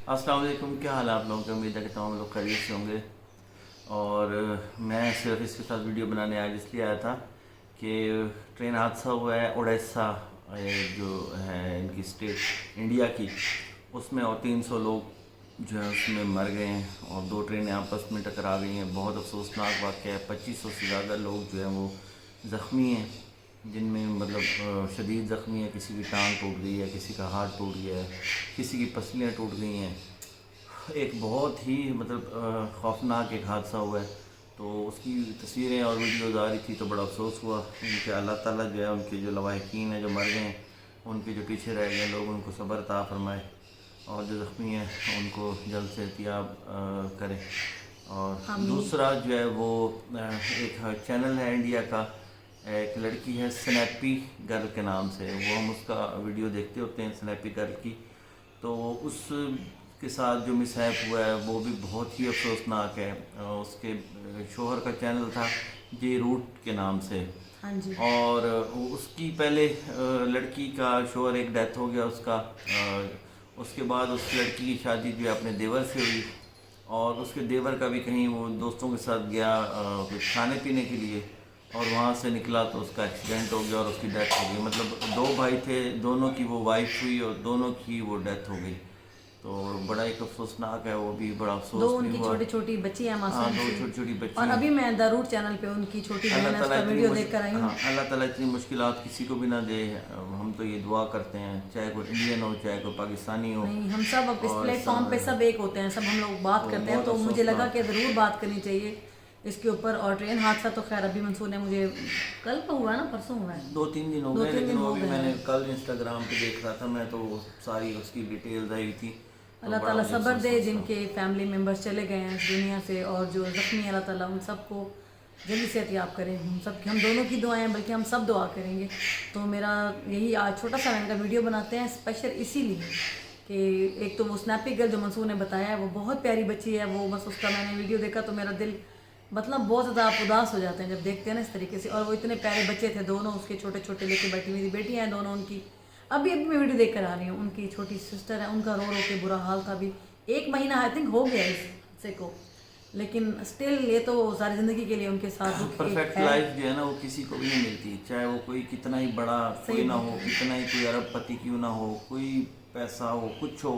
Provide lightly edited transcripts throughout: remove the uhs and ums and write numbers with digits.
अस्सलाम वालेकुम। क्या हाल है आप लोगों के? उम्मीद है कि तमाम लोग खैरियत से होंगे। और मैं सिर्फ इसके साथ वीडियो बनाने आज इसलिए आया था कि ट्रेन हादसा हुआ है उड़ीसा, जो है इनकी स्टेट इंडिया की, उसमें और 300 लोग जो है उसमें मर गए हैं और दो ट्रेनें आपस में टकरा गई हैं। बहुत अफसोसनाक वाक़या है। 2500 से ज़्यादा लोग जो हैं वो ज़ख्मी हैं, जिनमें मतलब शदीद ज़ख्मी है। किसी की टांग टूट गई है, किसी का हाथ टूट गया है, किसी की पसलियाँ टूट गई हैं। एक बहुत ही मतलब खौफनाक एक हादसा हुआ है। तो उसकी तस्वीरें और वीडियोज़ आ रही थी तो बड़ा अफसोस हुआ। उनके अल्लाह ताला जो है उनके जो लवाहिकीन हैं जो मर गए हैं, उनके जो पीछे रह गए लोग, उनको सब्र अता फरमाए और जो ज़ख्मी हैं उनको जल्द से एहतियाब करें। और आमीन। दूसरा जो है वो एक चैनल है इंडिया का, एक लड़की है स्नैपी गर्ल के नाम से, वो हम उसका वीडियो देखते होते हैं स्नैपी गर्ल की। तो उस के साथ जो मिसहैप हुआ है वो भी बहुत ही अफसोसनाक है। उसके शोहर का चैनल था जे रूट के नाम से। हाँ जी। और उसकी पहले लड़की का शोहर एक डेथ हो गया उसका। उसके बाद उस लड़की की शादी जो है अपने देवर से हुई और उसके देवर का भी कहीं वो दोस्तों के साथ गया कुछ खाने पीने के लिए और वहाँ से निकला तो उसका एक्सीडेंट हो गया और उसकी डेथ हो गई। मतलब दो भाई थे, दोनों की वो वाइफ हुई और दोनों की वो डेथ हो गई। तो बड़ा एक अफसोसनाक है, वो भी बड़ा दो अफसोस भी उनकी हुआ। छोटी छोटी बच्ची है हाँ, मासूम दो सी। छोटी छोटी और बच्ची हैं। अभी मैं द रूट चैनल पे उनकी छोटी बहन अल्लाह है ताला उसका इतनी वीडियो देख कर आई हूँ। हाँ, अल्लाह ताला इतनी मुश्किलात किसी को भी ना दे। हम तो ये दुआ करते हैं, चाहे कोई इंडियन हो चाहे कोई पाकिस्तानी हो। नहीं, हम सब अब इस और प्लेटफॉर्म पे सब एक होते हैं, सब हम लोग बात तो करते हैं, बहुत तो मुझे लगा अफसोसनाक। कि ज़रूर बात करनी चाहिए इसके ऊपर। और ट्रेन हादसा तो खैर अभी मंसूर ने मुझे कल का हुआ है ना, परसों हुआ है, 2-3 दिन हो दो गए, तीन लेकिन दिन वो हो भी गए मैंने हैं। कल इंस्टाग्राम पे देख रहा था मैं, तो वो सारी उसकी डिटेल्स आई हुई थी। तो अल्लाह बड़ा ताला मुझे सब्र अफसोस दे हुआ। जिनके फैमिली मेम्बर्स चले गए हैं इस दुनिया से, और जो ज़ख्मी अल्लाह ताला उन सबको जल्दी से एहतियाब करें। हम दोनों की दुआएं, बल्कि हम सब दुआ करेंगे। तो मेरा यही आज छोटा सा मैंने का वीडियो बनाते हैं स्पेशल इसीलिए कि एक तो वो स्नैपी गर्ल जो मंसूर ने बताया है वो बहुत प्यारी बच्ची है। वो बस उसका मैंने वीडियो देखा तो मेरा दिल मतलब बहुत ज़्यादा आप उदास हो जाते हैं जब देखते हैं ना इस तरीके से। और वो इतने प्यारे बच्चे थे दोनों, उसके छोटे छोटे लेके बैठी हुई थी, बेटियाँ हैं दोनों उनकी। अभी अभी मैं वीडियो देख कर आ रही हूँ, उनकी छोटी सिस्टर है, उनका रो रो के बुरा हाल था। अभी 1 महीना आई थिंक हो गया इस से को, लेकिन स्टिल ये तो सारी ज़िंदगी के लिए उनके साथ दुख एक परफेक्ट है। लाइफ जो है ना वो किसी को भी नहीं मिलती, चाहे वो कोई कितना ही बड़ा सही कोई ना बात हो, है। कितना ही कोई अरबपति क्यों ना हो, कोई पैसा हो, कुछ हो।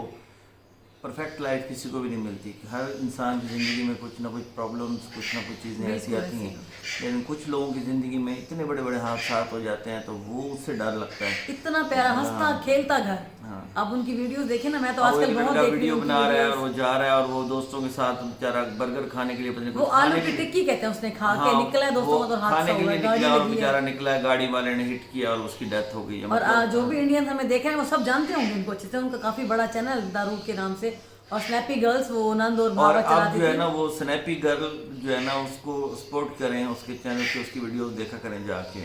परफेक्ट लाइफ किसी को भी नहीं मिलती। हर इंसान की ज़िंदगी में कुछ ना कुछ प्रॉब्लम्स, कुछ ना कुछ चीज़ें ऐसी बिल्कुल आती ऐसी हैं। बात। लेकिन कुछ लोगों की ज़िंदगी में इतने बड़े बड़े हादसा हो जाते हैं तो वो उससे डर लगता है। इतना प्यारा हंसता हाँ, खेलता घर। हाँ। आप उनकी वीडियोस देखें ना, मैं तो और वो एक आजकल बहुत लड़का देख रही वीडियो हूँ उनकी बना रहा है और वीडियोस। वो जा रहा है और वो दोस्तों के साथ बेचारा बर्गर खाने के लिए, पता नहीं वो कुछ आलू खाने के की लिए। टिक्की कहते हैं, उसने खा हाँ, के निकला है दोस्तों वो का तो खाने हादसा के हुआ लिए है, गाड़ी निकला और लगी है। बेचारा निकला है, गाड़ी वाले ने हिट किया और उसकी डेथ हो गई है। और मतलब जो भी इंडियंस हमें देख रहे हैं वो सब जानते होंगे उनको अच्छे से। उनका काफ़ी बड़ा चैनल दारूद के नाम से, और स्नैपी गर्ल्स वो नंद और और भावा अब चलाती जो है थी। ना वो स्नैपी गर्ल जो है ना उसको सपोर्ट करें, उसके चैनल पे उसकी वीडियो देखा करें जाके,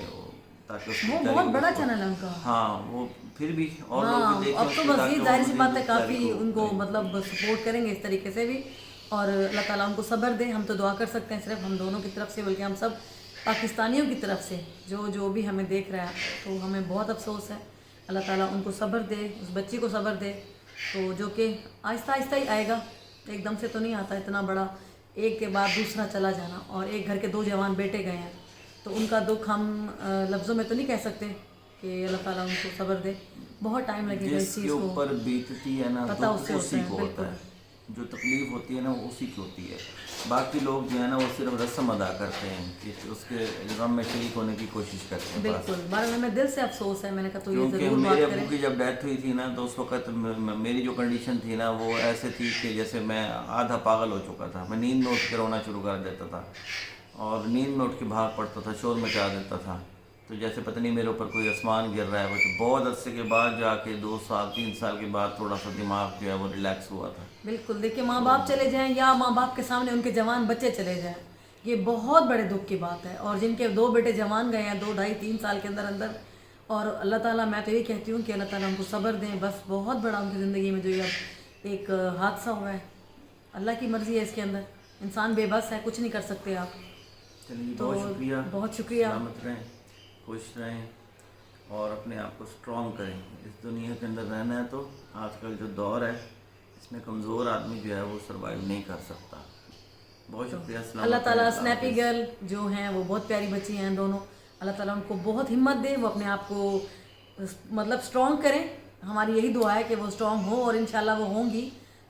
ताकि उसकी वो बेचारी बहुत बड़ा उसको। चैनल है उनका। हाँ, वो फिर भी और लोग हाँ, भी देखें अब तो उसको ताकि मज़ीद वो ज़ाहिर सी बात है मज़ीद बेचारी काफ़ी को उनको करें। मतलब सपोर्ट करेंगे इस तरीके से भी। और अल्लाह ताला उनको सब्र दे। हम तो दुआ कर सकते हैं सिर्फ हम दोनों की तरफ से, बल्कि हम सब पाकिस्तानियों की तरफ से जो जो भी हमें देख रहा है। तो हमें बहुत अफसोस है। अल्लाह ताला उनको सब्र दे, उस बच्ची को सब्र दे, तो जो कि आहिस्ता आहिस्ता ही आएगा, एकदम से तो नहीं आता इतना बड़ा एक के बाद दूसरा चला जाना। और एक घर के 2 जवान बेटे गए हैं, तो उनका दुख हम लफ्ज़ों में तो नहीं कह सकते कि अल्लाह ताला उनको सब्र दे। बहुत टाइम लगेगा इस जिसके चीज़ को, ऊपर बीतती है ना पता दुख उससे होता उसी है। को होता बिल्कुल है। जो तकलीफ होती है ना वो उसी की होती है। बाकी लोग जो है ना वो सिर्फ रस्म अदा करते हैं कि उसके गम में शरीक होने की कोशिश करते हैं बस। बिल्कुल, बारे में दिल से अफसोस है। मैंने कहा तो ये क्योंकि ज़रूर मेरे बात अब्बू करें। की जब डेथ हुई थी ना तो उस वक़्त मेरी जो कंडीशन थी ना वो ऐसे थी कि जैसे मैं आधा पागल हो चुका था। मैं नींद में उठ के रोना शुरू कर देता था और नींद में उठ के भाग पड़ता था, शोर मचा देता था। तो जैसे पता नहीं मेरे ऊपर कोई आसमान गिर रहा है। बस बहुत अरसे के बाद जाके 2 साल 3 साल के बाद थोड़ा सा दिमाग जो है वो रिलैक्स हुआ था। बिल्कुल, देखिए माँ बाप चले जाएं या माँ बाप के सामने उनके जवान बच्चे चले जाएं, ये बहुत बड़े दुख की बात है। और जिनके 2 बेटे जवान गए हैं 2 ढाई 3 साल के अंदर अंदर, और अल्लाह ताला, मैं तो ये कहती हूँ कि अल्लाह ताला उनको सब्र दें। बस बहुत बड़ा उनकी ज़िंदगी में जो ये अब एक हादसा हुआ है, अल्लाह की मर्ज़ी है इसके अंदर, इंसान बेबस है, कुछ नहीं कर सकते आप। चलिए, तो बहुत शुक्रिया। बहुत शुक्रिया। सलामत रहें, खुश रहें और अपने आप को स्ट्रॉन्ग करें। इस दुनिया के अंदर रहना है तो आजकल जो दौर है اس میں کمزور آدمی جو ہے وہ سروائیو نہیں کر سکتا. بہت شکریہ. السلام اللہ تعالیٰ علیکم. اسنیپی گرل جو ہیں وہ بہت پیاری بچی ہیں دونوں. اللہ تعالیٰ ان کو بہت ہمت دے, وہ اپنے آپ کو مطلب اسٹرانگ کریں. ہماری یہی دعا ہے کہ وہ اسٹرانگ ہوں, اور انشاءاللہ وہ ہوں گی.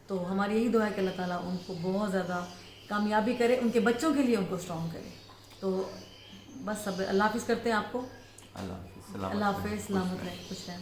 تو ہماری یہی دعا ہے کہ اللہ تعالیٰ ان کو بہت زیادہ کامیابی کرے, ان کے بچوں کے لیے ان کو اسٹرانگ کرے. تو بس سب اللہ حافظ کرتے ہیں آپ کو. اللہ حافظ. اللہ حافظ. سلامت رہیں, خوش رہیں.